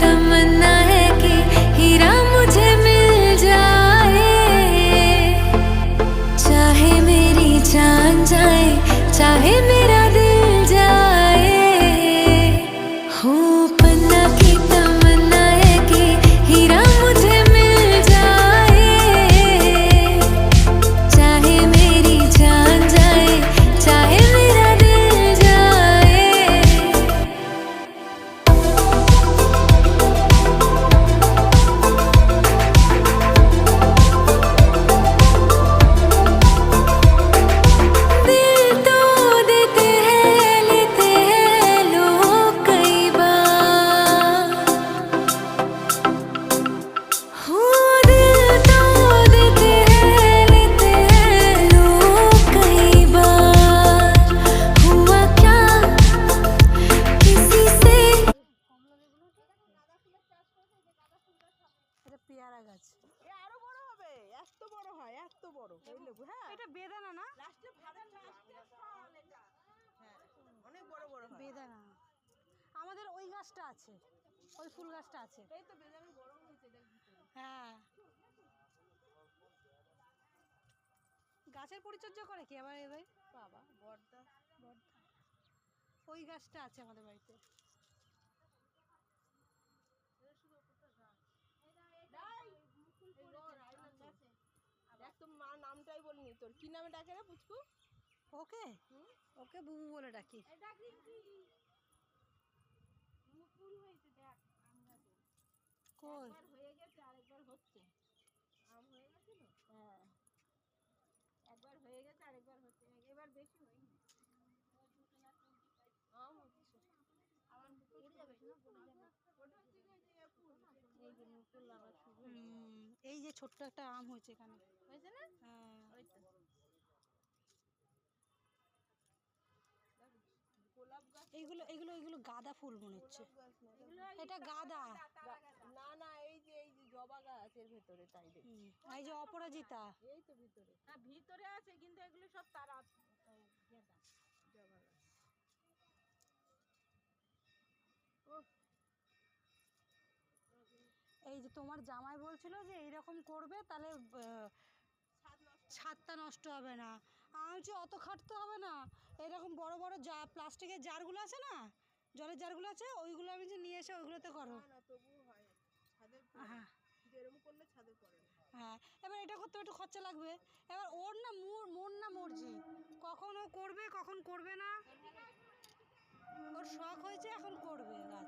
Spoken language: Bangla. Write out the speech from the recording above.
तमन्ना है कि हीरा मुझे मिल जाए, चाहे मेरी जान जाए, चाहे मेरा दिल जाए। हो पन्ना की तमन्ना है कि हीरा मुझे मिल जाए, चाहे मेरी जान जाए, चाहे मेरा दिल जाए। दिल तो देते हैं, लेते हैं लोग कई बार। हो दिल तो देते हैं, लेते हैं लोग कई बार। हुआ क्या किसी से। এটা পেয়ারা গাছ। এ আরো বড় হবে, এত বড় হয়, এত বড় এই লেবু। হ্যাঁ, এটা বেদানা না? লাস্টে ফল এটা। হ্যাঁ, অনেক বড় বড় হয়। বেদানা। আমাদের ওই গাছটা আছে, ওই ফুল গাছটা আছে। এই তো বেদানা বড় হয়েছে এটার ভিতরে। হ্যাঁ, গাছের পরিচর্যা করে কি আবার এবার? বাবা বড়দা ওই গাছটা আছে আমাদের বাড়িতে। দেখ তো মা নামটাই বলিনি তোর, কি নামে ডাকে রে পুচকু? ওকে ওকে বুবু বলে ডাকি। কই হয়ে গেছে আরেকবার হচ্ছে, আম হয়ে গেছিল। হ্যাঁ, একবার হয়ে গেছে আরেকবার হচ্ছে, এবার বেশি হয়নি। আম হচ্ছে আবার পড়ে যাবে না, পড়ে যাবে। ওটা হচ্ছে যে ফুল, এই যে মুকুল লাগা শুরু এই যে ছোট্ট একটা আম হয়েছে এখানে। হয়েছে না? হ্যাঁ, ওই তো গোলাপ গাছ। এইগুলো এইগুলো এইগুলো গাঁদা ফুল মনে হচ্ছে। গোলাপ গাছ না, এটা গাঁদা। না না, এই যে জবা গাছের ভেতরে তাই দেখি। এই যে অপরাজিতা। এই তো ভিতরে, হ্যাঁ ভিতরে আছে, কিন্তু এগুলো সব তারা গেঁদা জবা গাছ। এই যে তোমার জামাই বলছিল যে এইরকম করবে তাহলে ছাদটা নষ্ট হবে না। আমি বলছি অত খাটতে হবে না, এরকম বড় বড় প্লাস্টিকের জারগুলো আছে না, জলের জারগুলো আছে, ওইগুলো আমি যে নিয়ে এসে ওইগুলোতে করো। না না, তবুও হয়, ছাদের হ্যাঁ যেরকম করলে ছাদে পড়ে না। হ্যাঁ, এবার এটা করতে একটু খরচা লাগবে। এবার ওর না মন না মর্জি, কখন ও করবে কখন করবে না, ওর শখ হয়েছে এখন করবে গাছ।